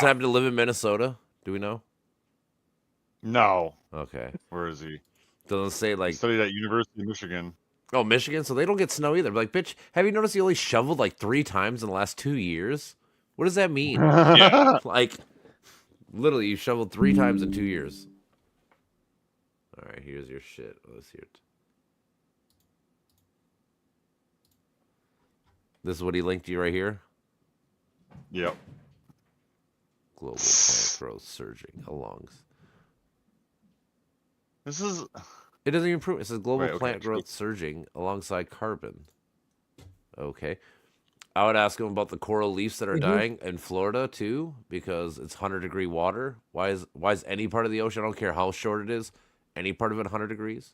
happen to live in Minnesota? Do we know? No. Okay. Where is he? Doesn't say He like, studied at University of Michigan. oh, Michigan, so they don't get snow either. Like, bitch, have you noticed he only shoveled like 3 times in the last 2 years? What does that mean? Yeah. Like, literally, you shoveled 3 times in 2 years. All right, here's your shit. Let's hear it. This is what he linked you right here. Yep. Global plant growth surging along. This is It doesn't even prove. It says global Right, okay, plant true. growth surging alongside carbon. Okay. I would ask him about the coral reefs that are dying in Florida too, because it's 100-degree water. Why is any part of the ocean? I don't care how short it is, any part of it 100 degrees.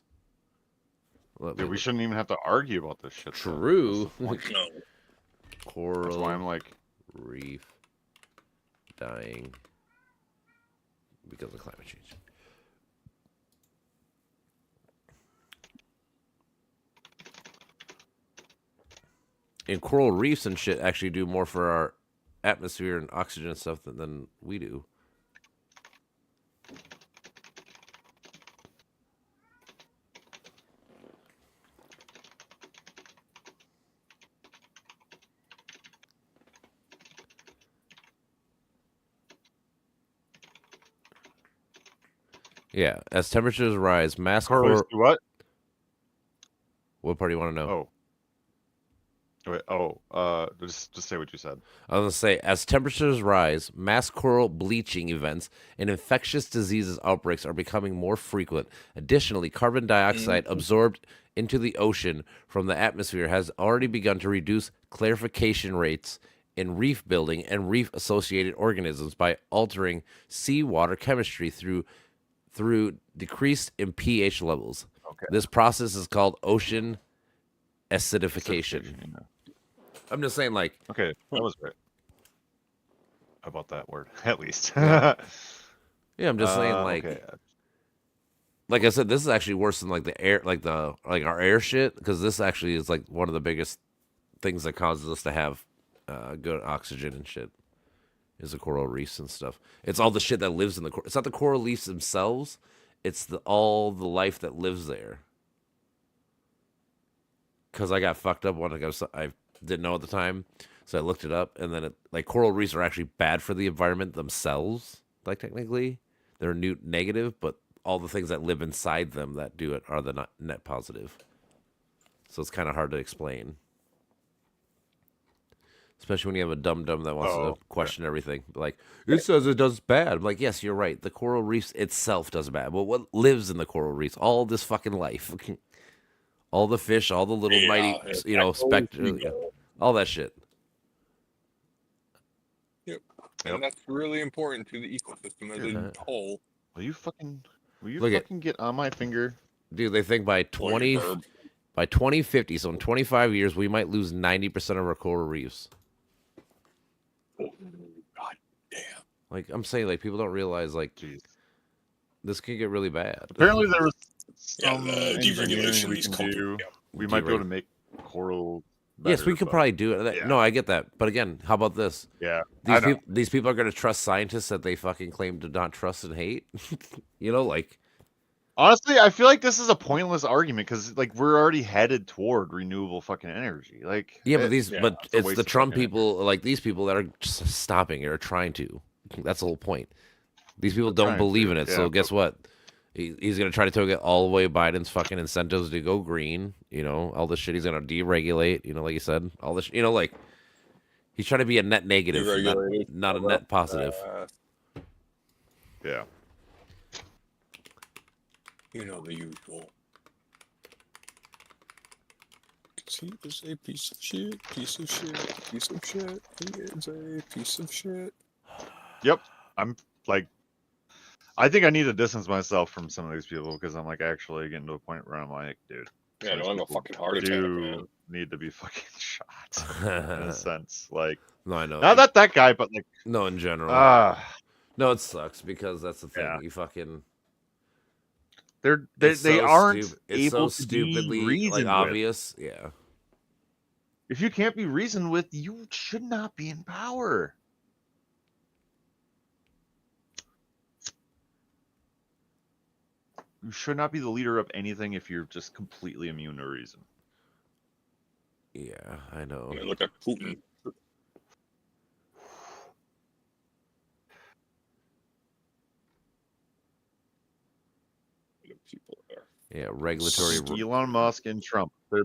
Dude, we shouldn't even have to argue about this shit. though. True. That's the point. No. Coral That's why I'm like, reef dying because of climate change. And coral reefs and shit actually do more for our atmosphere and oxygen and stuff than we do. Yeah, as temperatures rise, mass correlates to what? What part do you want to know? Oh. Wait, just say what you said. I was going to say, as temperatures rise, mass coral bleaching events and infectious diseases outbreaks are becoming more frequent. Additionally, carbon dioxide absorbed into the ocean from the atmosphere has already begun to reduce clarification rates in reef building and reef-associated organisms by altering seawater chemistry through decrease in pH levels. Okay. This process is called ocean acidification. Yeah. I'm just saying, like, Okay, that was right. About that word, at least. Yeah. I'm just saying, okay. like I said, this is actually worse than like the air, like our air shit, because this actually is like one of the biggest things that causes us to have good oxygen and shit. Is the coral reefs and stuff. It's all the shit that lives in the. It's not the coral reefs themselves. It's all the life that lives there. Because I got fucked up when I didn't know at the time, so I looked it up, and then coral reefs are actually bad for the environment themselves. Like technically, they're negative, but all the things that live inside them that do it are the net positive. So it's kind of hard to explain, especially when you have a dum that wants to question everything. Like, it says it does bad. I'm like, yes, you're right. The coral reefs itself does bad, but what lives in the coral reefs? All this fucking life. All the fish, all the little mighty, spectre, all that shit. Yep. And that's really important to the ecosystem as a whole. Will you fucking get on my finger? Dude, they think by 2050, so in 25 years, we might lose 90% of our coral reefs. God damn. Like, I'm saying, like, people don't realize, like, Jeez. This could get really bad. Apparently there was some deregulation we can do. Yeah. We might be able to make coral better, yes, we could probably do it. Yeah. No, I get that. But again, how about this? Yeah. These people are going to trust scientists that they fucking claim to not trust and hate. Like... Honestly, I feel like this is a pointless argument because, like, we're already headed toward renewable fucking energy. Like, yeah, but it's the Trump people, energy. like these people that are stopping it or trying to. That's the whole point. These people don't believe in it. So guess what? He's going to try to take all away Biden's fucking incentives to go green. All this shit. He's going to deregulate. Like you said, all this. Like he's trying to be a net negative, not a net positive. Yeah. The usual. He is a piece of shit. Piece of shit. Piece of shit. He is a piece of shit. Yep. I'm like. I think I need to distance myself from some of these people because I'm like actually getting to a point where I'm like, dude. Yeah, I don't want no fucking heart attack, man. Need to be fucking shot in a sense. Like, no, I know. Not that guy, but like, no, in general. No, it sucks because that's the thing. Yeah. You fucking. They aren't able so stupidly to be reasoned obvious. With. Yeah. If you can't be reasoned with, you should not be in power. You should not be the leader of anything if you're just completely immune to reason. Yeah, I know. I mean, look at Putin. People there. Yeah, regulatory. Elon Musk and Trump. They're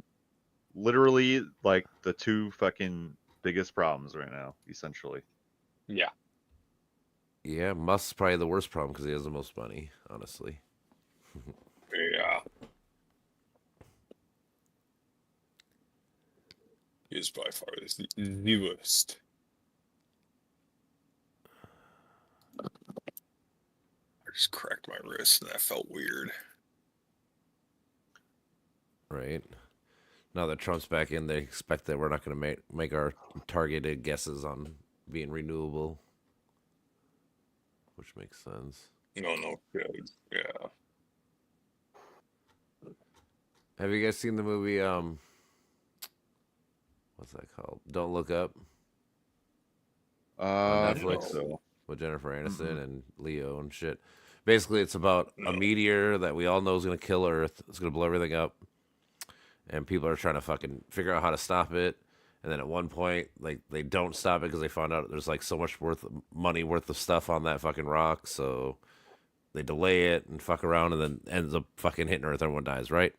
literally like the two fucking biggest problems right now, essentially. Yeah. Yeah, Musk's probably the worst problem because he has the most money, honestly. Yeah. He is by far the worst. I just cracked my wrist and that felt weird. Right. Now that Trump's back in, they expect that we're not going to make our targeted guesses on being renewable, which makes sense. No, good. Yeah. Have you guys seen the movie? What's that called? Don't Look Up on Netflix So. with Jennifer Aniston and Leo and shit. Basically, it's about a meteor that we all know is going to kill Earth. It's going to blow everything up. And people are trying to fucking figure out how to stop it. And then at one point, like, they don't stop it because they found out there's like so much money worth of stuff on that fucking rock. So they delay it and fuck around, and then ends up fucking hitting Earth. Everyone dies, right?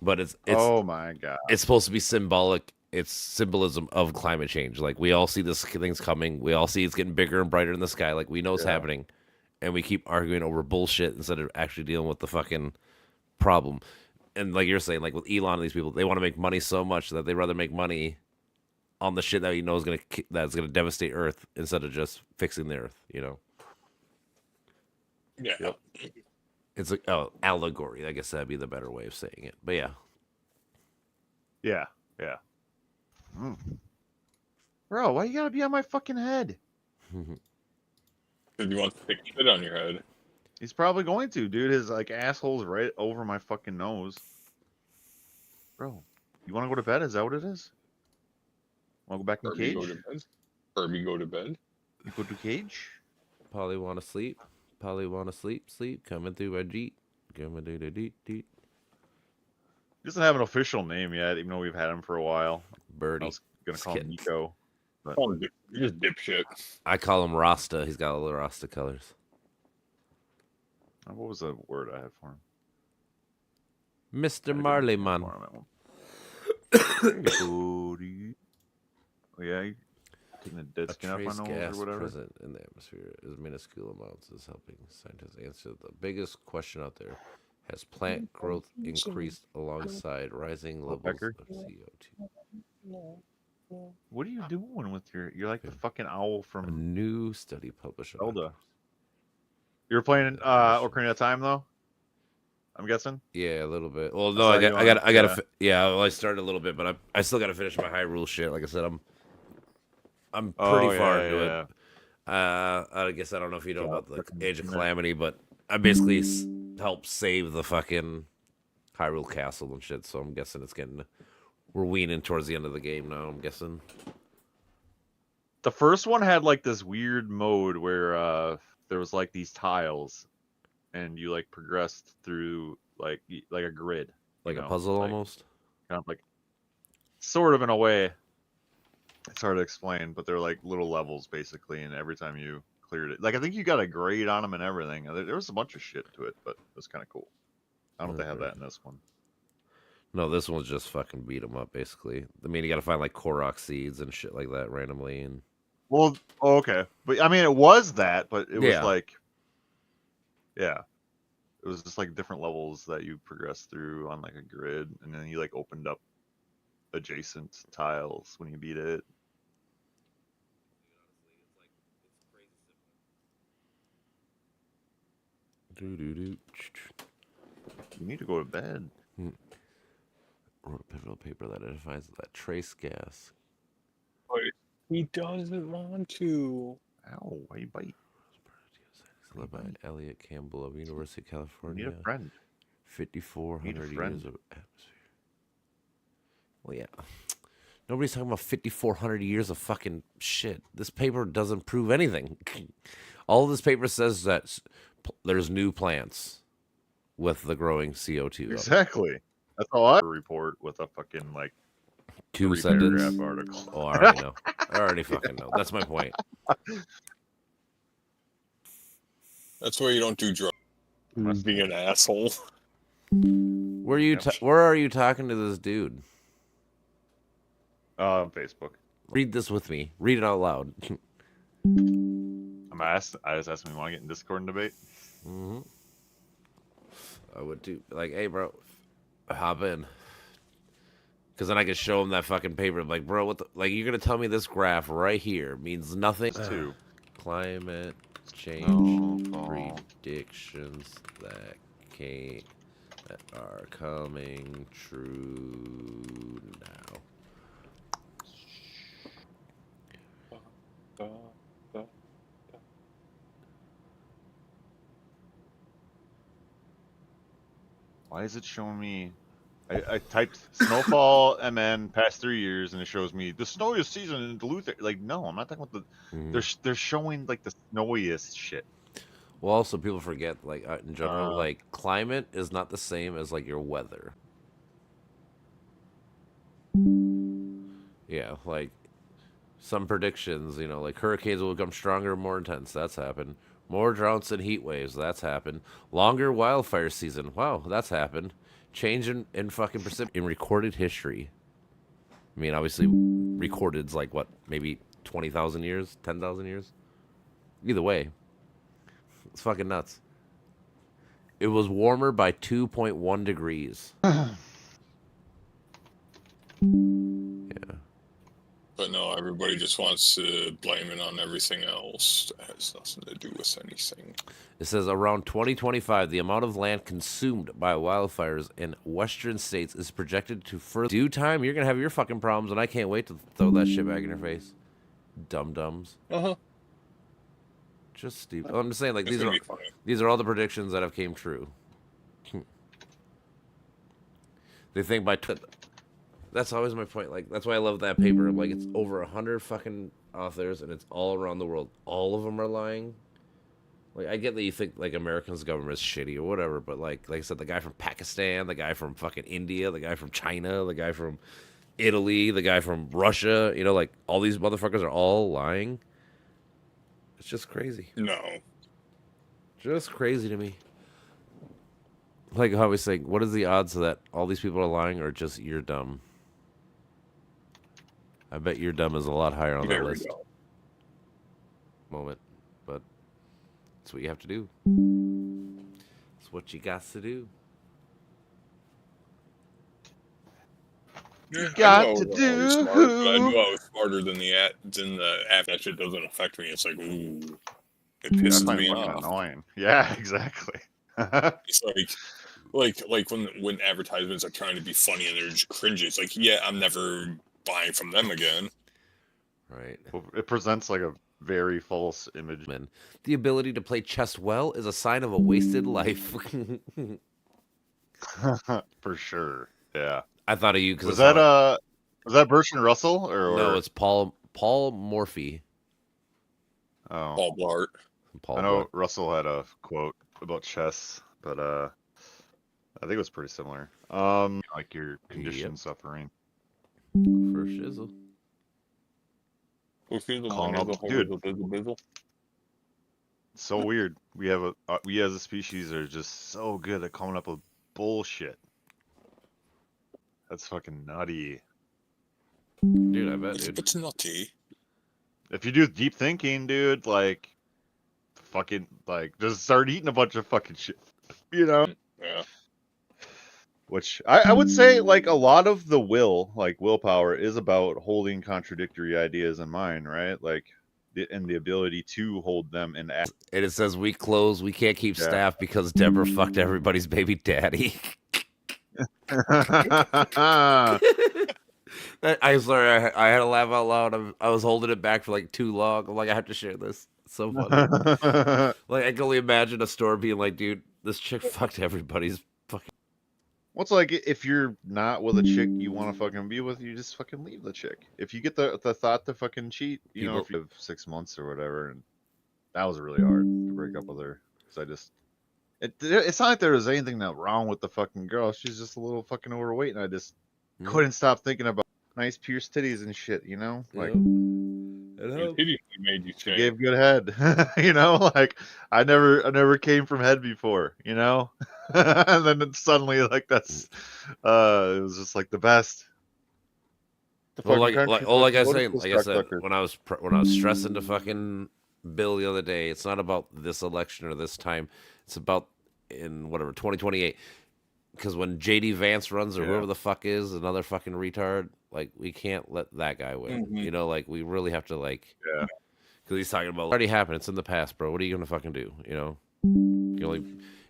But it's oh my god, it's supposed to be symbolic. It's symbolism of climate change. Like, we all see this thing's coming. We all see it's getting bigger and brighter in the sky. Like, we know it's happening, and we keep arguing over bullshit instead of actually dealing with the fucking problem. And like you're saying, like with Elon and these people, they want to make money so much that they'd rather make money on the shit that he knows that's gonna devastate Earth instead of just fixing the Earth. You know? Yeah. Yep. It's like allegory. I guess that'd be the better way of saying it. But yeah. yeah. Bro, why you gotta be on my fucking head? Because you want to stick shit on your head. He's probably going to, dude. His like asshole's right over my fucking nose. Bro, you want to go to bed? Is that what it is? Want to go back in the cage? Go to bed. Herbie, go to bed. You go to cage? Polly want to sleep. Polly want to sleep. Sleep coming through a jeet. Coming through the deet. He doesn't have an official name yet, even though we've had him for a while. Birdie. I was gonna call him Nico. But... Oh, you're just dipshit. I call him Rasta. He's got all the Rasta colors. What was the word I had for him? Mr. Marley Man. Oh yeah, you taking the dead A skin off my trace nose gas or whatever. present in the atmosphere is minuscule amounts is helping scientists answer the biggest question out there. Has plant growth increased alongside rising levels Becker? of CO2? What are you doing with you're like the fucking owl A from new study published. Zelda. You were playing Ocarina of Time though? I'm guessing. Yeah, a little bit. Well, no, saw I you got, on- yeah. Well, I started a little bit, but I still got to finish my Hyrule shit. Like I said, I'm pretty Oh, far yeah, into yeah, it. I guess I don't know if you know about the fucking Age of minute. Calamity, but I basically helped save the fucking Hyrule Castle and shit. So I'm guessing we're weaning towards the end of the game now. I'm guessing. The first one had like this weird mode where there was like these tiles, and you like progressed through like a grid, Like you a know, puzzle like, almost. kind of like, sort of in a way. It's hard to explain, but they're like little levels basically, and every time you cleared it, like I think you got a grade on them and everything. There was a bunch of shit to it, but it was kind of cool. I don't know if they have that in this one. No, this one's just fucking beat them up, basically. I mean, you got to find like Korok seeds and shit like that randomly, and Well, okay, but I mean, it was that, but it was Yeah. like, yeah, it was just like different levels that you progressed through on like a grid, and then you like opened up adjacent tiles when you beat it. doo. You need to go to bed. Wrote a pivotal paper that identifies that trace gas. He doesn't want to. Ow, why you bite? Led by Elliot Campbell of University of You need California. a friend. 5,400 friend. years of atmosphere. Well, yeah. Nobody's talking about 5,400 years of fucking shit. This paper doesn't prove anything. All this paper says that there's new plants. with the growing CO2. Exactly. That's all I report with a fucking like 2 3-paragraph sentence article. Oh, I already know. I already fucking know. That's my point. That's why you don't do drugs. Being an asshole. Where are you talking to this dude? Facebook. Read this with me. Read it out loud. I just asked him, you want to get in Discord and debate? Mm-hmm. I would too. Like, hey, bro, hop in. Because then I could show him that fucking paper. I'm like, bro, what the... Like, you're going to tell me this graph right here means nothing? Two. Climate change predictions that are coming true now. Why is it showing me? I typed snowfall MN past 3 years and it shows me the snowiest season in Duluth. Like, no, I'm not talking about the. They're showing like the snowiest shit. Well, also people forget, like, in general, like, climate is not the same as like your weather. Yeah, like some predictions, you know, like hurricanes will become stronger and more intense. That's happened. More droughts and heat waves. That's happened. Longer wildfire season. Wow, that's happened. Change in fucking in recorded history. I mean, obviously, recorded's like what, maybe 20,000 years, 10,000 years. Either way, it's fucking nuts. It was warmer by 2.1 degrees. Yeah. But no, everybody just wants to blame it on everything else that has nothing to do with anything. It says around 2025, the amount of land consumed by wildfires in western states is projected to further. Due time, you're going to have your fucking problems, and I can't wait to throw that shit back in your face. Dum-dums. Uh-huh. Just stupid. I'm just saying, like, It's these are all the predictions that have came true. They think by... That's always my point. Like, that's why I love that paper. Like, it's over 100 fucking authors, and it's all around the world. All of them are lying. Like, I get that you think, like, America's government is shitty or whatever, but, like I said, the guy from Pakistan, the guy from fucking India, the guy from China, the guy from Italy, the guy from Russia, you know, like, all these motherfuckers are all lying. It's just crazy. No. Just crazy to me. Like, how I was saying, what is the odds that all these people are lying or just you're dumb? I bet you're dumb is a lot higher on that list. Moment. But that's what you have to do. It's what you got to do. Yeah, Got to do. I knew I was smarter than the app. That shit doesn't affect me. It's like, ooh, it pisses me off. Annoying. Yeah, exactly. It's like when advertisements are trying to be funny and they're just cringy. It's like, yeah, I'm never buying from them again. Right. Well, it presents like a very false image. The ability to play chess well is a sign of a wasted life. For sure. Yeah. I thought of you because was that Bertrand Russell or no? It's Paul Morphy. Oh, Paul Blart. I know Russell had a quote about chess, but I think it was pretty similar. Like your condition suffering. For shizzle. Dude, so weird. We as a species are just so good at coming up with bullshit. That's fucking nutty. Dude, I bet, dude. It's nutty. If you do deep thinking, dude, like, fucking, like, just start eating a bunch of fucking shit. You know? Yeah. Which, I would say, like, a lot of the willpower is about holding contradictory ideas in mind, right? Like, and the ability to hold them in act. And it says we can't keep staff because Deborah fucked everybody's baby daddy. I'm sorry, I had to laugh out loud. I was holding it back for like too long. I'm like, I have to share this. It's so funny. Like, I can only imagine a store being like, dude, this chick fucked everybody's fucking. Well, it's like, if you're not with a chick you want to fucking be with, you just fucking leave the chick. If you get the thought to fucking cheat, you know, if you have 6 months or whatever, and that was really hard to break up with her. Because It's not like there was anything that wrong with the fucking girl. She's just a little fucking overweight, and I just couldn't stop thinking about nice pierced titties and shit. You know, like It It helps. made you she change. gave good head. You know, like I never came from head before. You know, and then suddenly like that's it was just like the best. The Well, fucking country. like I What say, is this like I said, cocksucker? when I was stressing to fucking Bill the other day, it's not about this election or this time. It's about in whatever 2028. Because when JD Vance runs or Yeah. whoever the fuck is another fucking retard, like we can't let that guy win. Mhm. You know, like we really have to like. Yeah. Because he's talking about already happened. It's in the past, bro. What are you gonna fucking do? You know,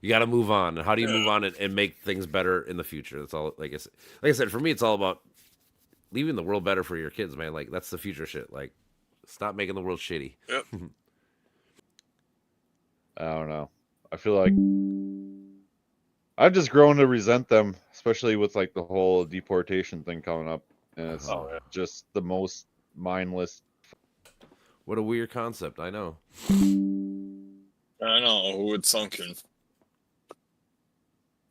you got to move on. And how do you move on and make things better in the future? That's all. Like I said, for me, it's all about leaving the world better for your kids, man. Like that's the future shit. Like, stop making the world shitty. Yep. I don't know. I feel like I've just grown to resent them, especially with like the whole deportation thing coming up, and it's Oh, yeah. just the most mindless. What a weird concept. I know. I know who it's sunken.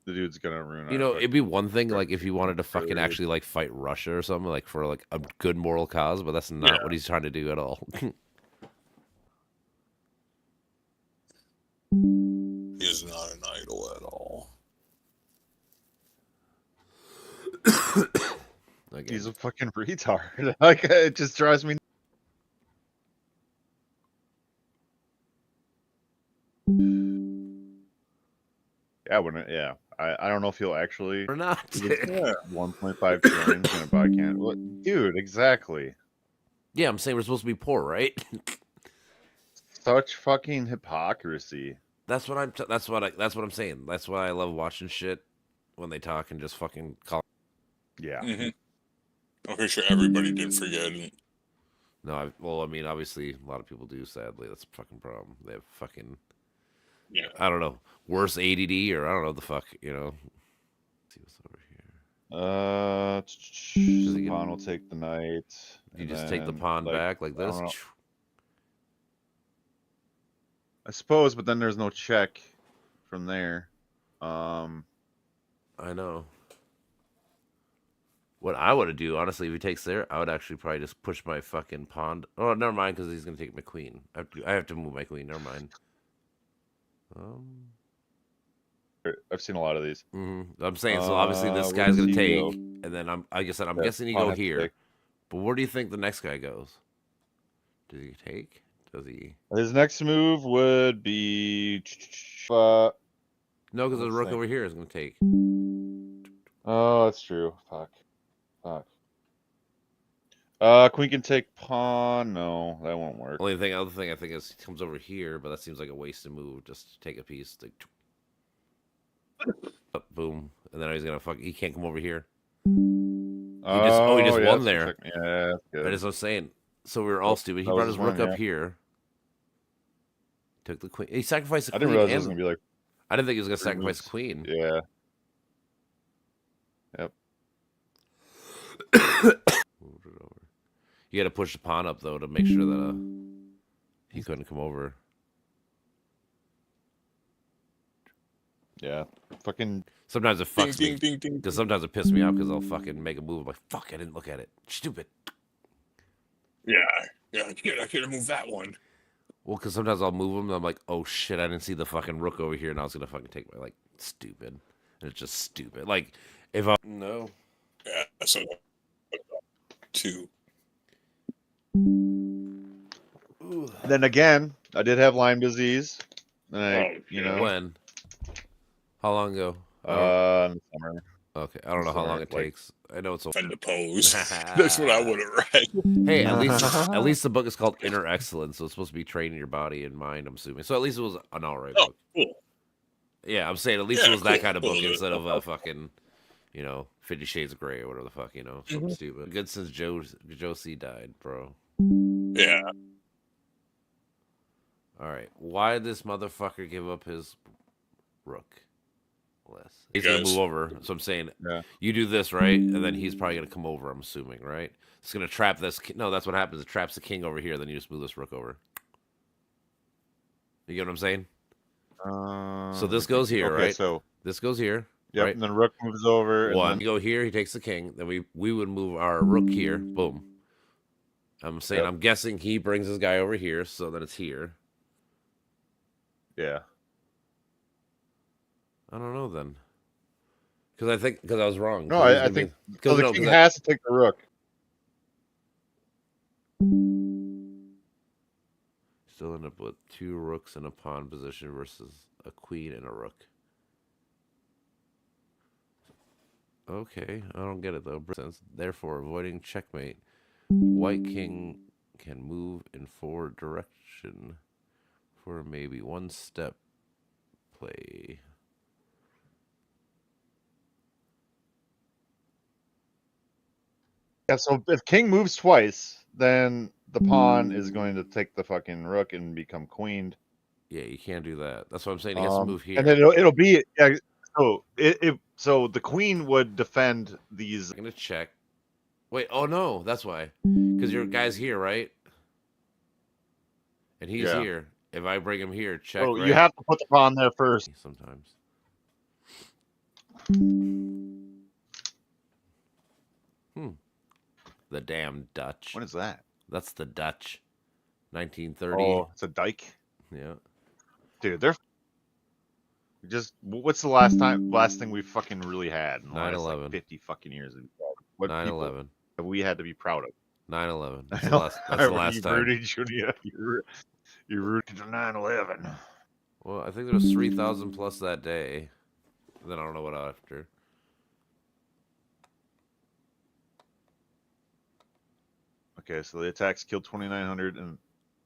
The dude's gonna ruin. You our know, fucking- it'd be one thing like if you wanted to Really fucking is. actually like fight Russia or something like for like a good moral cause, but that's not Yeah. what he's trying to do at all. He is not an idol at all. Again. He's a fucking retard. Like it just drives me. Yeah, yeah. I don't know if he'll actually or not. Yeah. 1.5 trillion gonna buy can. What, dude? Exactly. Yeah, I'm saying we're supposed to be poor, right? Such fucking hypocrisy. That's what that's what I'm saying. That's why I love watching shit when they talk and just fucking call. Yeah. Mm-hmm. I'm pretty sure everybody did forget it. No, well, I mean, obviously, a lot of people do. Sadly, that's a fucking problem. They have fucking, Yeah. I don't know, worse ADD or I don't know the fuck, you know. Let's see what's over here. The pawn will take the knight. You and just take the then, pawn like, back like I this. don't know. I suppose, but then there's no check from there. I know. What I would do, honestly, if he takes there, I would actually probably just push my fucking pawn. Oh, never mind, because he's gonna take my queen. I have to move my queen. Never mind. I've seen a lot of these. I'm saying so. Obviously, this where guy's does gonna he take, go? and then I'm Yeah, guessing he pawn go has to here. take. But where do you think the next guy goes? Does he take? Does he? His next move would be. No, because the let's rook think. over here is gonna take. Oh, that's true. Fuck. Queen can take pawn. No, that won't work. Other thing I think is he comes over here, but that seems like a wasted move. Just to take a piece. Like, boom, and then he's gonna fuck. He can't come over here. He just yeah, won there. Yeah, that's good. That is what I'm saying. So we were all stupid. He that was brought his his rook one, up yeah. here. Took the queen. He sacrificed the I queen. didn't realize it was and gonna be like. I didn't think he was gonna 3 sacrifice the moves. queen. Yeah. Yep. Moved it over. You had to push the pawn up though to make sure that he couldn't come over. Yeah. Fucking. Sometimes it Ding, fucks ding, me ding, ding. because sometimes it pisses me off because I'll fucking make a move. I'm like, fuck, I didn't look at it. Stupid. Yeah. I could have moved that one. Well, because sometimes I'll move them and I'm like, oh shit, I didn't see the fucking rook over here and I was gonna fucking take my like stupid. And it's just stupid. Like if I no. Yeah. So 2. Then again, I did have Lyme disease. And I, you know. When? How long ago? In the summer. Okay, I don't know how long it like- takes. I know it's a. Defend the pose. That's what I would have read. Hey, at least the book is called Inner Excellence, so it's supposed to be training your body and mind. I'm assuming. So at least it was an alright Oh, book. cool. Yeah, I'm saying at least Yeah, it was that cool. kind of book Cool. instead of a fucking, 50 Shades of Grey or whatever the fuck, something stupid. Good since Josie died, bro. Yeah. All right, why did this motherfucker give up his rook? He's gonna move over. So I'm saying, Yeah. you do this right, and then he's probably gonna come over. I'm assuming, right? It's gonna trap this. No, that's what happens. It traps the king over here. Then you just move this rook over. You get what I'm saying? So this goes here, okay, right? So This goes here. yep, Right? and then rook moves over. One. And You go here, he takes the king. Then we would move our rook here. Boom. I'm saying, Yep. I'm guessing he brings his guy over here, so that it's here. Yeah. I don't know then. Because I was wrong. No, I think so. The king has to take the rook. Still end up with 2 rooks in a pawn position versus a queen and a rook. Okay, I don't get it though. Therefore, avoiding checkmate, white king can move in forward direction for maybe 1 step play. Yeah, so if king moves twice, then the pawn is going to take the fucking rook and become queened. Yeah, you can't do that. That's what I'm saying. He has to move here. And then it'll be so the queen would defend these. I'm gonna check. Wait, oh no, that's why. Because your guy's here, right? And he's here. If I bring him here, check. So right? you have to put the pawn there first. Sometimes. The damn Dutch. What is that? That's the Dutch. 1930. Oh, it's a dyke. Yeah. Dude, they're just. What's the last thing we fucking really had in the last 9/11. 50 fucking years? What 9/11. have we had to be proud of? 9/11. That's the last time. You rooted to 9/11. Well, I think there was 3,000 plus that day. Then I don't know what after. Okay, so the attacks killed 2,900 and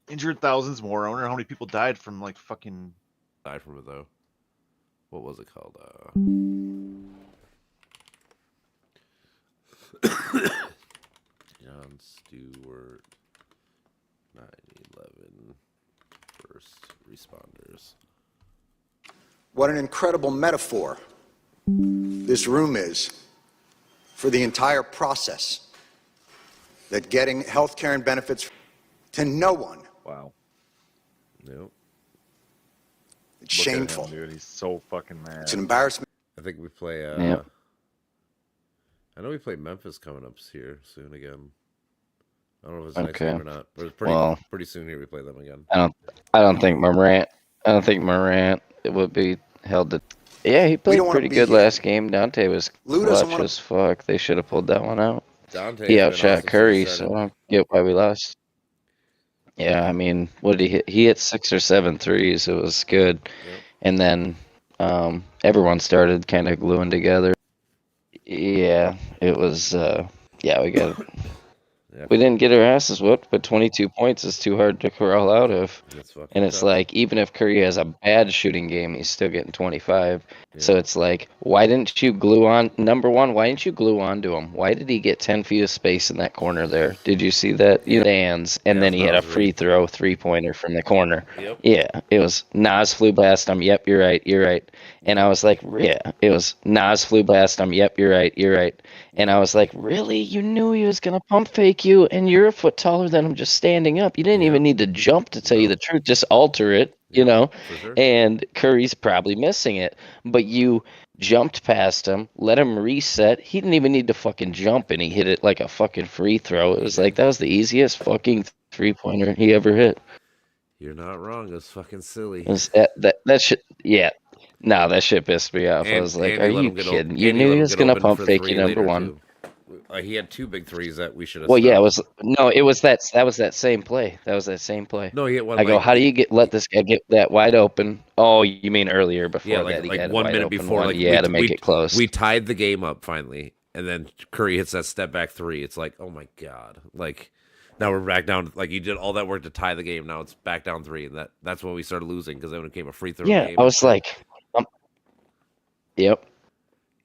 injured thousands more. I wonder how many people died from like fucking. Died from it though. What was it called? John Stewart. 9/11. First responders. What an incredible metaphor this room is for the entire process. That getting health care and benefits to no one. Wow. Nope. It's shameful. Him, dude. He's so fucking mad. It's an embarrassment. I think we play. Yep. I know we play Memphis coming up here soon again. I don't know if it's next Okay. game or not, but it's pretty soon here we play them again. I don't think Morant it would be held to. Yeah, he played pretty good last game. Dante was clutch as fuck. They should have pulled that one out. Dante He outshot Curry, so I don't get why we lost. Yeah, I mean, what did he hit? He hit 6 or 7 threes. It was good. Yep. And then everyone started kind of gluing together. Yeah, it was. Yeah, we got. Yep. We didn't get our asses whooped, but 22 points is too hard to crawl out of. And it's tough. like, even if Curry has a bad shooting game, he's still getting 25. Yeah. So it's like, why didn't you glue on? Number one, why didn't you glue on to him? Why did he get 10 feet of space in that corner there? Did you see that? Yeah. Stands, and then he had a free throw 3-pointer from the corner. Yep. Yeah, it was Nas flew past him. Yep, you're right. And I was like, yeah, it was Nas flew past him. Yep, you're right. And I was like, really? You knew he was going to pump fake you, and you're a foot taller than him just standing up. You didn't even need to jump, to tell you the truth. Just alter it, you know? Sure. And Curry's probably missing it. But you jumped past him, let him reset. He didn't even need to fucking jump, and he hit it like a fucking free throw. It was like, that was the easiest fucking three-pointer he ever hit. You're not wrong. It was fucking silly. That shit, yeah. No, that shit pissed me off. I was like, are you kidding? You knew he was going to pump fake you, number one. He had 2 big threes that we should have. Well, yeah, it was that same play. That was that same play. No, he hit one. I go, how do you let this guy get that wide open? Oh, you mean earlier before yeah, that? Like 1 minute before. Like, to make it close. We tied the game up finally, and then Curry hits that step back 3. It's like, oh my god, like. Now we're back down. Like, you did all that work to tie the game. Now it's back down 3, and that's when we started losing, because then it came a free throw game. I was like, yep.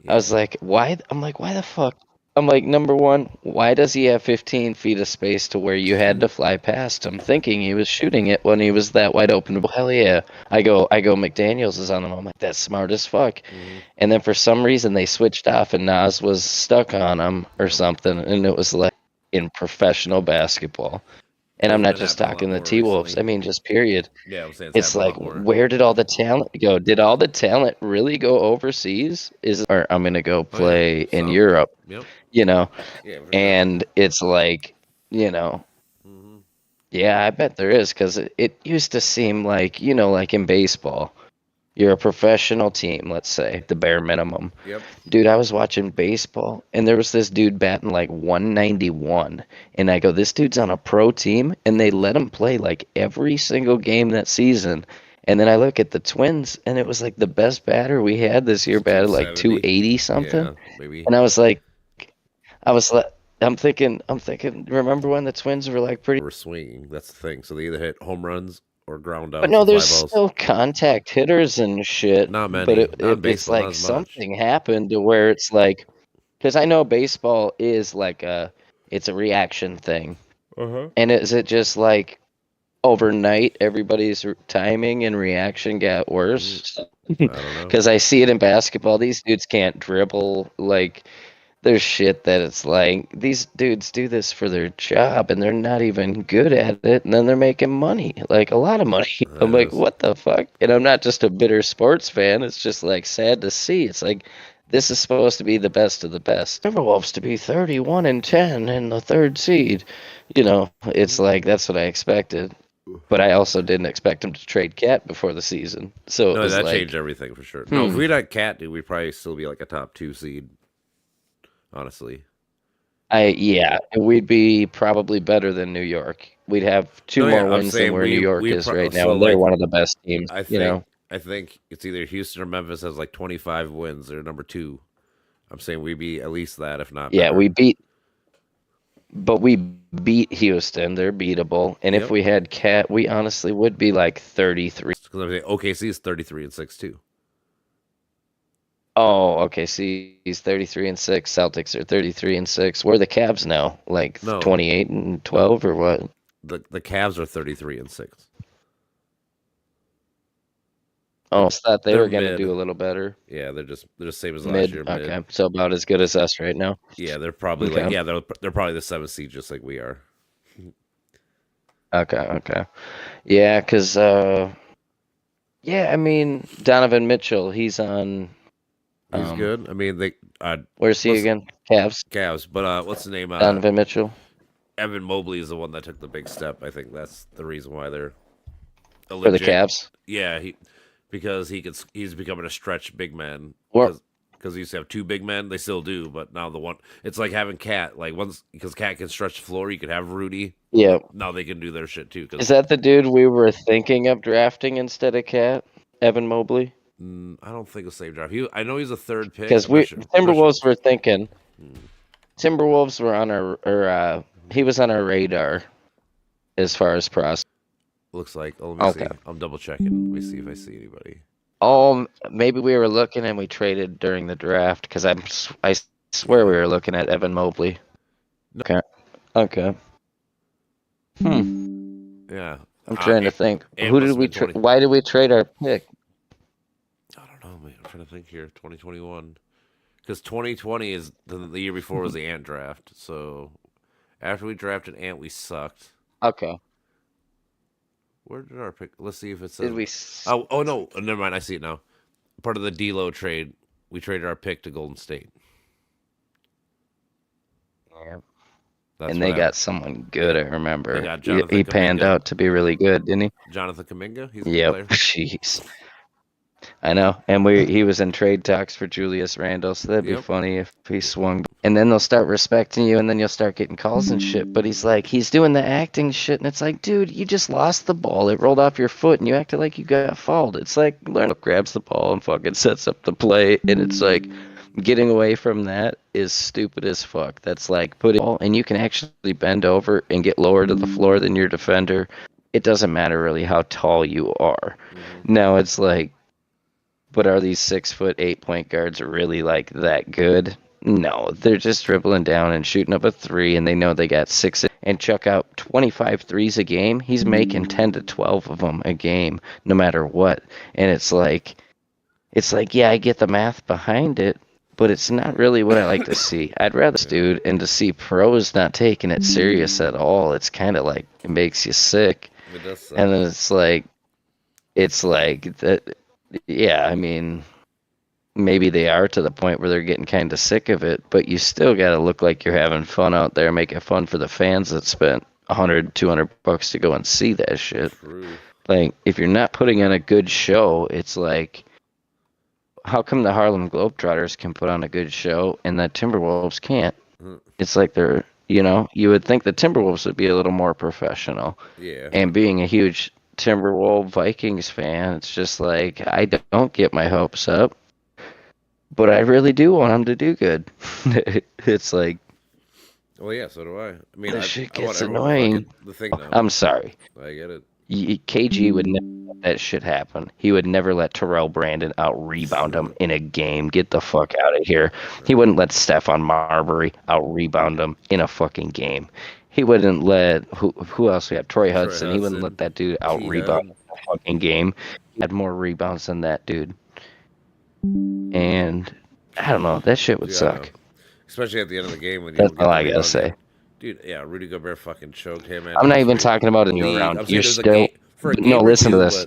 Yeah. I was like, why? I'm like, why the fuck? I'm like, number one, why does he have 15 feet of space to where you had to fly past him, thinking he was shooting it when he was that wide open? Well, hell yeah. I go, McDaniels is on him. I'm like, that's smart as fuck. Mm-hmm. And then for some reason they switched off, and Nas was stuck on him or something, and it was like in professional basketball. And I'm It's not been just happening a lot talking the more T-Wolves. I recently. mean, just period. Yeah, I'm saying it's It's happening a like, lot more. where did all the talent go? Did all the talent really go overseas? Or I'm gonna go play in Some. Europe, Yep. you know? Yeah, for sure. And it's like, you know, Mhm. yeah, I bet there is, because it used to seem like, you know, like in baseball, you're a professional team, let's say, the bare minimum. Yep. Dude, I was watching baseball, and there was this dude batting like 191, and I go, this dude's on a pro team, and they let him play like every single game that season. And then I look at the Twins, and it was like the best batter we had this year batted like 270. 280 something. Yeah, maybe. And I was like, I'm thinking, remember when the Twins were like pretty. We're swinging. That's the thing. So they either hit home runs or ground But outs no, or fly there's balls. still contact hitters and shit. Not But many. Not in it's baseball. Not like as much. something happened to where it's like, because I know baseball is like it's a reaction thing. And is it just like overnight everybody's timing and reaction got worse? I don't know. Because I see it in basketball. These dudes can't dribble. Like, there's shit that it's like, these dudes do this for their job and they're not even good at it. And then they're making money, like a lot of money. I'm That like, is- what the fuck? And I'm not just a bitter sports fan. It's just like sad to see. It's like, this is supposed to be the best of the best. Timberwolves to be 31-10 in the third seed. You know, it's like, that's what I expected. But I also didn't expect him to trade Cat before the season. So it No, was that like, changed everything for sure. No, if we'd had Cat, dude, we'd probably still be like a top 2 seed. Honestly. yeah, we'd be probably better than New York. We'd have two No, yeah, more I'm wins saying than where New York is right now, so, and they're like, one of the best teams. I think You know, I think it's either Houston or Memphis has like 25 wins. They're number 2. I'm saying we'd be at least that, if not yeah, better. but we beat Houston. They're beatable, and if Yep. we had Cat, we honestly would be like 33. Because I'm saying OKC is 33-6 too. Oh, okay. See, he's 33-6. Celtics are 33-6. Where are the Cavs now? Like No. 28-12 or what? The Cavs are 33-6. Oh, I thought they They're were going to mid. do a little better. Yeah, they're just same as last Mid. year. Mid. Okay, so about as good as us right now. Yeah, they're probably Okay. like they're probably the 7th seed, just like we are. Okay. Yeah, because yeah, I mean Donovan Mitchell, he's on. He's good. I mean, they Where's he what's- again? Cavs. Cavs, but what's the name? Donovan Mitchell. Evan Mobley is the one that took the big step. I think that's the reason why they're a For the legit- Cavs. Yeah, because he's becoming a stretch big man. Well- Because he used to have 2 big men, they still do, but now the one it's like having Cat. Like once because Cat can stretch the floor, you could have Rudy. Yeah. Now they can do their shit too. Is that the dude we were thinking of drafting instead of Cat? Evan Mobley? I don't think it's the same draft. I know he's a 3rd pick. Because I'm not sure. Timberwolves were thinking. Timberwolves were on he was on our radar as far as prospects. Looks like. Oh, let me Okay. see. I'm double checking. Let me see if I see anybody. Oh, maybe we were looking and we traded during the draft because I swear we were looking at Evan Mobley. Okay. Yeah. I'm trying to think. it Who must did have we been 20. why did we trade our pick? I don't know, man. I'm trying to think here. 2021. Because 2020 is the year before was the Ant draft. So after we drafted Ant, we sucked. Okay. Where did our pick? Let's see if it says. Did we? Oh no! Never mind. I see it now. Part of the D'Lo trade, we traded our pick to Golden State. Yeah. That's And what they happened. got someone good. I remember. They got He Jonathan panned Kuminga. out to be really good, didn't he? Jonathan Kuminga. He's a good Yep. player. Jeez. I know. And he was in trade talks for Julius Randle, so that'd be Yep. funny if he swung. And then they'll start respecting you, and then you'll start getting calls and shit. But he's doing the acting shit, and it's like, dude, you just lost the ball. It rolled off your foot, and you acted like you got fouled. It's like, grabs the ball and fucking sets up the play, and it's like, getting away from that is stupid as fuck. That's like putting ball, and you can actually bend over and get lower to the floor than your defender. It doesn't matter really how tall you are. Now it's like, but are these 6'8" point guards really like that good? No, they're just dribbling down and shooting up a 3, and they know they got 6 and chuck out 25 threes a game. He's making 10 to 12 of them a game, no matter what. And it's like, yeah, I get the math behind it, but it's not really what I like to see. I'd rather dude, and to see pros not taking it serious at all, it's kind of like it makes you sick. It does suck. And then it's like that. Yeah, I mean, maybe they are to the point where they're getting kind of sick of it, but you still got to look like you're having fun out there, make it fun for the fans that spent $100-$200 to go and see that shit. True. Like, if you're not putting on a good show, it's like, how come the Harlem Globetrotters can put on a good show and the Timberwolves can't? It's like they're, you would think the Timberwolves would be a little more professional. Yeah. And being a huge Timberwolves Vikings fan, it's just like, I don't get my hopes up, but I really do want them to do good. It's like, Well, yeah, so do I. I mean, this I shit want gets everyone to annoying. fucking the thing now. I'm sorry. I get it. KG would never let that shit happen. He would never let Terrell Brandon out-rebound him in a game. Get the fuck out of here. He wouldn't let Stephon Marbury out-rebound him in a fucking game. He wouldn't let, who else we have? Troy Hudson. He wouldn't let that dude out-rebound in a fucking game. He had more rebounds than that dude. And, I don't know, that shit would suck. Especially at the end of the game when you That's all I gotta say. Dude, yeah, Rudy Gobert fucking choked him. I'm not even talking about in your round. You're still, no, listen to this.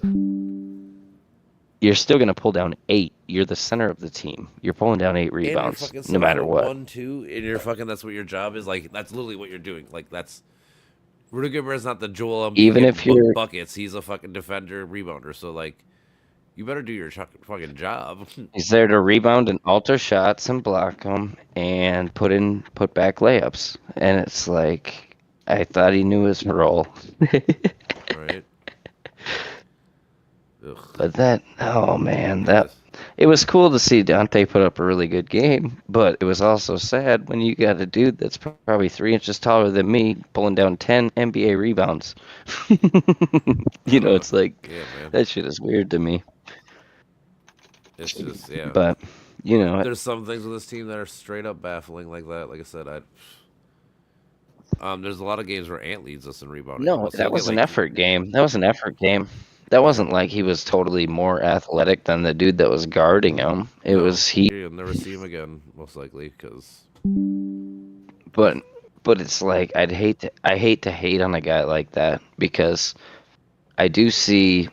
You're still going to pull down 8. You're the center of the team. You're pulling down 8 rebounds, no matter what. 1-2, and you're fucking, that's what your job is. Like, that's literally what you're doing. Like, that's, Rudy Gobert's not the Joel Embiid even if you're buckets. He's a fucking defender, rebounder. So, like, you better do your fucking job. He's there to rebound and alter shots and block them and put back layups. And it's like, I thought he knew his role. Right. But that, oh man, it was cool to see Dante put up a really good game, but it was also sad when you got a dude that's probably 3 inches taller than me pulling down 10 NBA rebounds. It's like, that shit is weird to me. It's just, yeah. But, there's some things with this team that are straight up baffling like that. Like I said, there's a lot of games where Ant leads us in rebounding. No, that was an effort game. That was an effort game. That wasn't like he was totally more athletic than the dude that was guarding him. It was he. You'll never see him again, most likely, because. But it's like I hate to hate on a guy like that, because I do see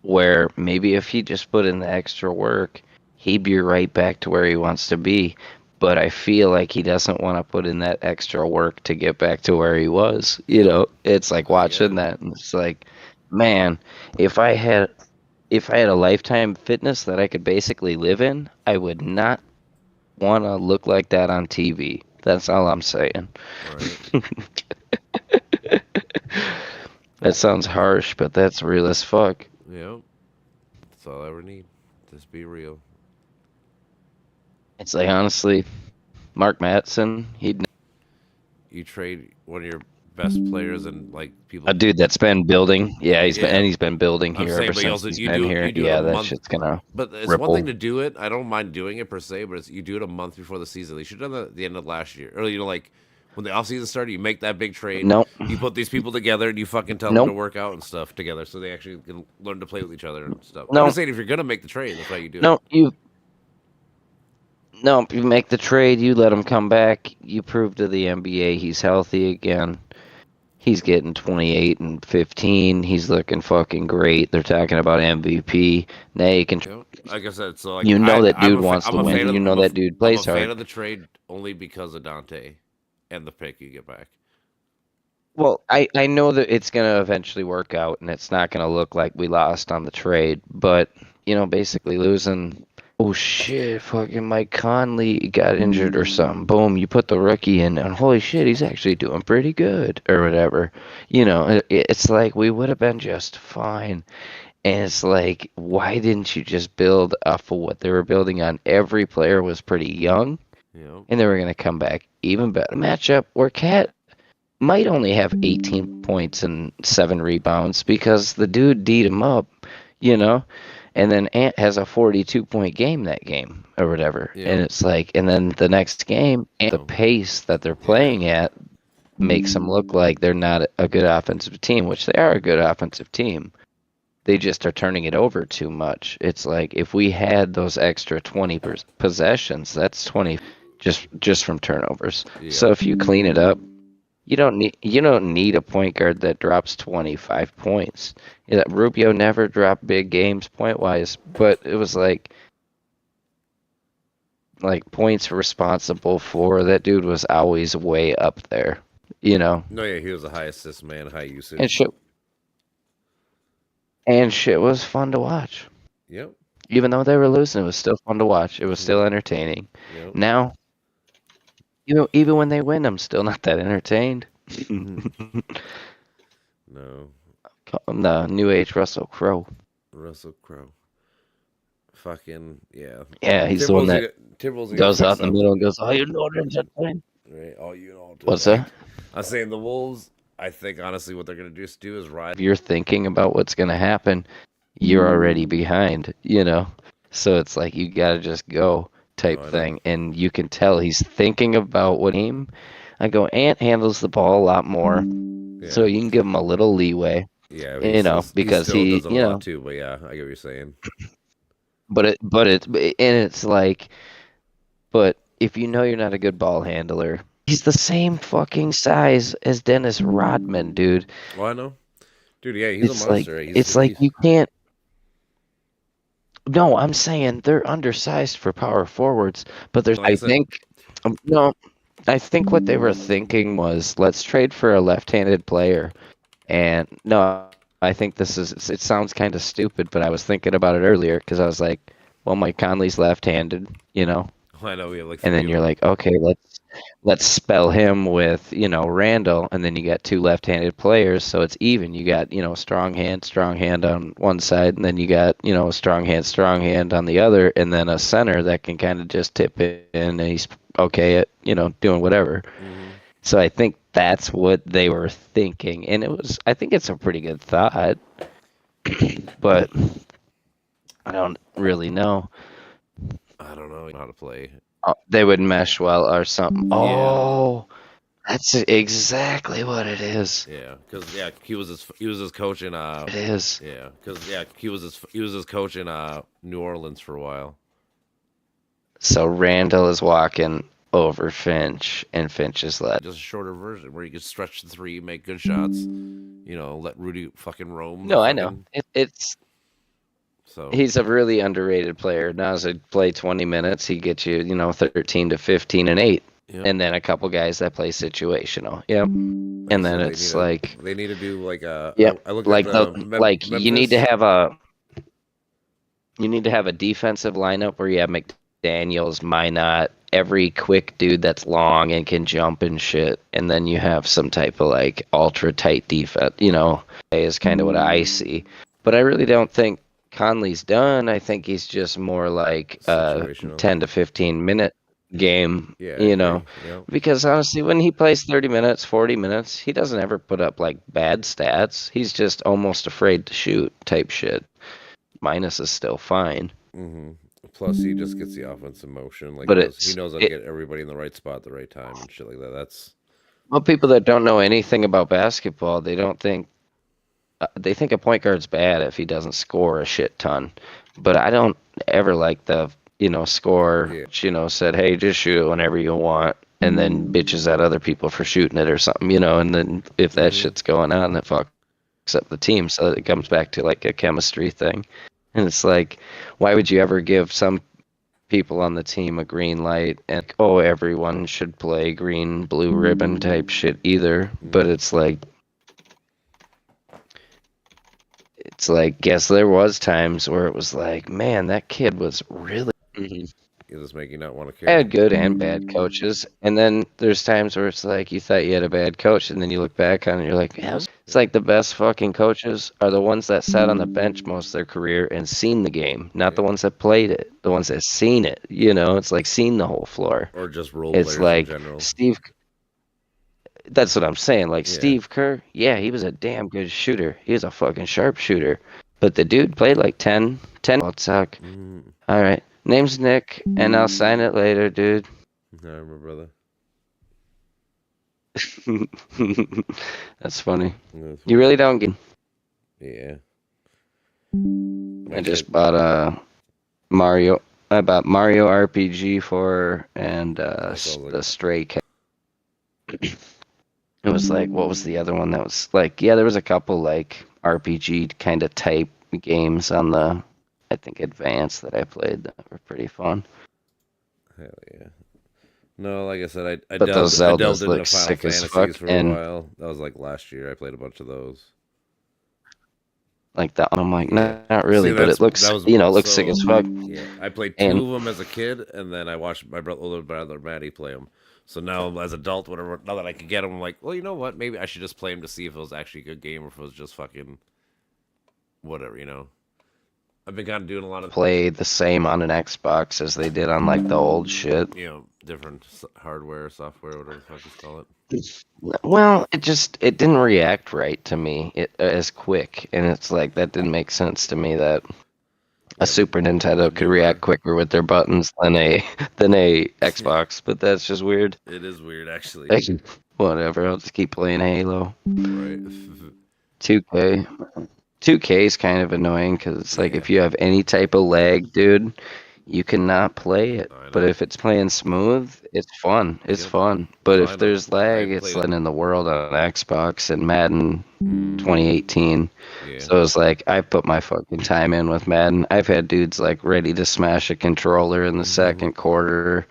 where maybe if he just put in the extra work, he'd be right back to where he wants to be. But I feel like he doesn't want to put in that extra work to get back to where he was. It's like watching that, and it's like, man, if I had a lifetime fitness that I could basically live in, I would not want to look like that on TV. That's all I'm saying. Right. That sounds harsh, but that's real as fuck. Yep. That's all I ever need. Just be real. It's like, honestly, Mark Mattson, you trade one of your best players and like people. A dude that's been building. Yeah, he's been building here ever since he's been here. Yeah, that shit's gonna. But it's ripple. one thing to do it. I don't mind doing it per se, but you do it a month before the season. They should have done that at the end of last year, or like when the offseason started. You make that big trade. Nope. You put these people together and you fucking tell them to work out and stuff together, so they actually can learn to play with each other and stuff. No. I'm just saying, if you're gonna make the trade, that's how you do No, it. you make the trade, you let him come back, you prove to the NBA he's healthy again. He's getting 28 and 15. He's looking fucking great. They're talking about MVP. Now you can. Like I said, so like that dude wants to win. That dude plays hard. I'm a fan of the trade only because of Dante and the pick you get back. Well, I know that it's gonna eventually work out, and it's not gonna look like we lost on the trade. But basically losing. Oh shit, fucking Mike Conley got injured or something. Boom, you put the rookie in, and holy shit, he's actually doing pretty good, or whatever. It's like we would have been just fine. And it's like, why didn't you just build off of what they were building on? Every player was pretty young, and they were going to come back even better. Matchup where Cat might only have 18 points and 7 rebounds because the dude D'd him up, And then Ant has a 42-point game that game or whatever. Yeah. And it's like, and then the next game, the pace that they're playing at makes them look like they're not a good offensive team, which they are a good offensive team. they just are turning it over too much. It's like if we had those extra 20 possessions, that's 20 just from turnovers. Yeah. So if you clean it up, you don't need a point guard that drops 25 points. Yeah, Rubio never dropped big games point wise, but it was like points responsible for that dude was always way up there, you know. No, yeah, he was a high assist man, high usage. And shit was fun to watch. Yep. Even though they were losing, it was still fun to watch. It was still entertaining. Yep. Now, even when they win, I'm still not that entertained. No. Call him the new age Russell Crowe. Russell Crowe. Fucking yeah. Yeah, he's the one that Timberwolves goes out in the middle and goes, "Oh, you know what I'm saying?" Right. Oh, you know. What's that? I'm saying the Wolves. I think honestly, what they're gonna do is ride. If you're thinking about what's gonna happen, you're already behind. You know, so it's like you gotta just go type thing, and you can tell he's thinking about what game. I go, Ant handles the ball a lot more, so you can give him a little leeway. Yeah, you know, because he, does it a lot too. But yeah, I get what you're saying. But it's like, but if you know you're not a good ball handler, he's the same fucking size as Dennis Rodman, dude. Well, I know, dude. Yeah, he's a monster. It's like you can't. No, I'm saying they're undersized for power forwards, but there's. I think, no, I think what they were thinking was let's trade for a left-handed player, and no. I think this is, it sounds kind of stupid, but I was thinking about it earlier because I was like, well, Mike Conley's left-handed, you know? I know, we have like, and then you're like, okay, let's spell him with, you know, Randall, and then you got two left-handed players, so it's even. You got, you know, strong hand on one side, and then you got, you know, strong hand on the other, and then a center that can kind of just tip it in, and he's okay at, you know, doing whatever. So I think that's what they were thinking, and I think it's a pretty good thought, but I don't really know. I don't know how to play. They would mesh well or something. Yeah. Oh, that's exactly what it is. Yeah, because he was his coach in It is. Yeah, because he was his coach in New Orleans for a while. So Randall is walking over Finch, and Finch is left. Just a shorter version where you could stretch the three, make good shots. You know, let Rudy fucking roam. No, I know. So he's a really underrated player. Now, as I play 20 minutes, he gets you, you know, 13 to 15 and 8. Yep. And then a couple guys that play situational. Yep. And then it's like they need to do like a. Yep. I look like Memphis. You need to have a defensive lineup where you have McDaniels, Minot, every quick dude that's long and can jump and shit, and then you have some type of like ultra tight defense. You know, is kind of what I see. But I really don't think Conley's done. I think he's just more like 10 to 15 minute game. Yeah, you know, because honestly, when he plays 30 minutes, 40 minutes, he doesn't ever put up like bad stats. He's just almost afraid to shoot type shit. Minus is still fine. Mm-hmm. Plus, he just gets the offense in motion. Like, but he knows how to get everybody in the right spot at the right time and shit like that. That's well, people that don't know anything about basketball, they don't think. They think a point guard's bad if he doesn't score a shit ton. But I don't ever like the, you know, score, you know, said, hey, just shoot it whenever you want, and then bitches at other people for shooting it or something, you know, and then if that shit's going on, it fucks up the team. So it comes back to like a chemistry thing. And it's like, why would you ever give some people on the team a green light and, oh, everyone should play green, blue ribbon type shit either? But it's like, guess there was times where it was like, man, that kid was really. It'll just make you not want to care. I had good and bad coaches, and then there's times where it's like you thought you had a bad coach, and then you look back on it, and you're like, yeah, it's like the best fucking coaches are the ones that sat on the bench most of their career and seen the game, not the ones that played it, the ones that seen it. You know, it's like seen the whole floor. Or just role players in general. Steve. That's what I'm saying. Like Steve Kerr, he was a damn good shooter. He was a fucking sharpshooter. But the dude played like 10. I'll suck. All right. Name's Nick, and I'll sign it later, dude. I remember, brother. That's funny. You really don't get. Yeah. I just bought a Mario. I bought Mario RPG and the Stray Cat. It was like, what was the other one that was like? Yeah, there was a couple like RPG kind of type games on the, I think, Advance that I played that were pretty fun. Hell yeah. No, like I said, I But those delved Zeldas into look Final sick as fuck, Fantasies for a and while. That was like last year. I played a bunch of those. like that one, I'm like, Yeah. not really, See, but it looks, it looks sick as fuck. Yeah, I played And 2 of them as a kid, and then I watched my older brother Maddie play them. So now, as an adult, whatever, now that I could get them, I'm like, well, you know what? Maybe I should just play them to see if it was actually a good game or if it was just fucking whatever, you know. I've been kind of doing a lot of play the same on an Xbox as they did on like the old shit. you know, different hardware, software, whatever the fuck you call it. Well, it didn't react right to me as quick, and it's like that didn't make sense to me that a Super Nintendo could react quicker with their buttons than a Xbox, but that's just weird. It is weird, actually. Whatever, I'll just keep playing Halo. Right. 2K. 2K is kind of annoying because it's like if you have any type of lag, dude, you cannot play it. But if it's playing smooth, it's fun. It's fun. But if there's lag, it's letting in the world on Xbox and Madden 2018. So it's like I put my fucking time in with Madden. I've had dudes like ready to smash a controller in the second quarter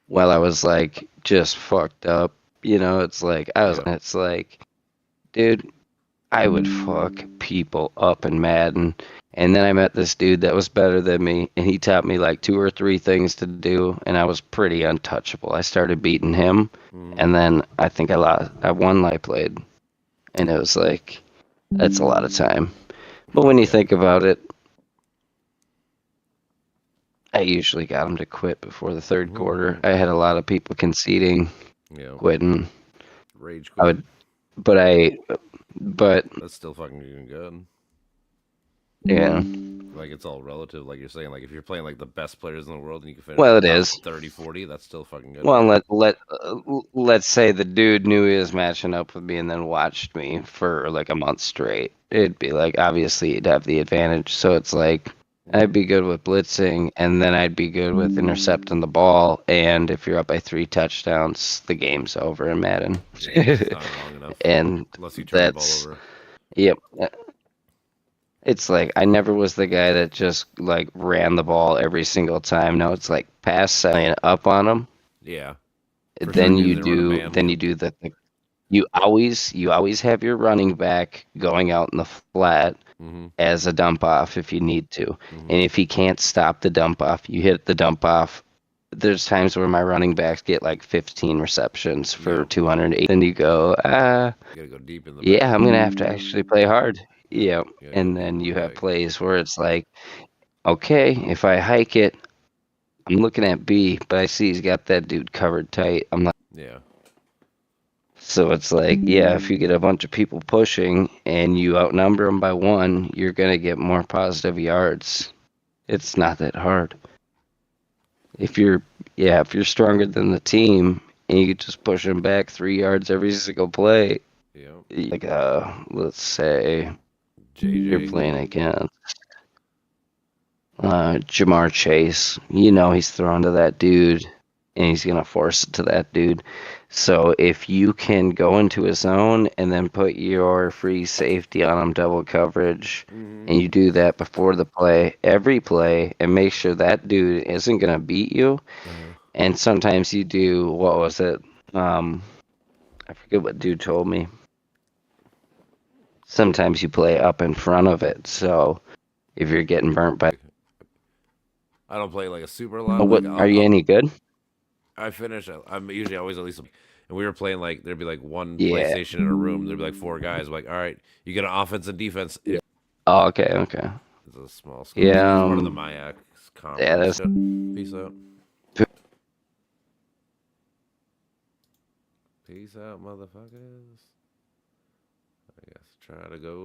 while I was like just fucked up. You know, it's like it's like, dude, I would fuck people up in Madden. And then I met this dude that was better than me, and he taught me like 2 or 3 things to do, and I was pretty untouchable. I started beating him, and then I think I won I played. And it was like, that's a lot of time. But when you think about it, I usually got him to quit before the third quarter. I had a lot of people conceding, quitting. Rage quit. But that's still fucking good. Yeah. Like, it's all relative, like you're saying. Like, if you're playing like the best players in the world and you can finish well, it is 30-40, that's still fucking good. Well, let's say the dude knew he was matching up with me and then watched me for like a month straight. It'd be like, obviously he'd have the advantage. So it's like I'd be good with blitzing, and then I'd be good with intercepting the ball. And if you're up by 3 touchdowns, the game's over in Madden. It's not long enough. And unless you turn the ball over. Yep. It's like I never was the guy that just like ran the ball every single time. No, it's like pass sign up on them. Yeah. Then you do you always have your running back going out in the flat as a dump off if you need to. And if he can't stop the dump off, you hit the dump off. There's times where my running backs get like 15 receptions for 208. Then you go, you gotta go deep in the yeah, I'm gonna have to actually play hard. Yeah. And then you have plays where it's like, okay, if I hike it, I'm looking at B, but I see he's got that dude covered tight. I'm like, yeah. So it's like, yeah, if you get a bunch of people pushing and you outnumber them by 1, you're gonna get more positive yards. It's not that hard. If you're stronger than the team and you just push them back 3 yards every single play, like let's say you're playing against Jamar Chase. You know he's throwing to that dude, and he's going to force it to that dude. So if you can go into his zone and then put your free safety on him, double coverage, and you do that before the play, every play, and make sure that dude isn't going to beat you. And sometimes you do, what was it? I forget what dude told me. Sometimes you play up in front of it. So if you're getting burnt by... I don't play like a super lot. Are you any good? I finish. I'm usually always at least. And we were playing like there'd be like one PlayStation in a room. There'd be like 4 guys. I'm like, all right, you get an offense and defense. Oh, okay. It's a small school. Yeah. It's part of the Mayak conference. Yeah, that's... Peace out. Peace out, motherfuckers. I guess try to go.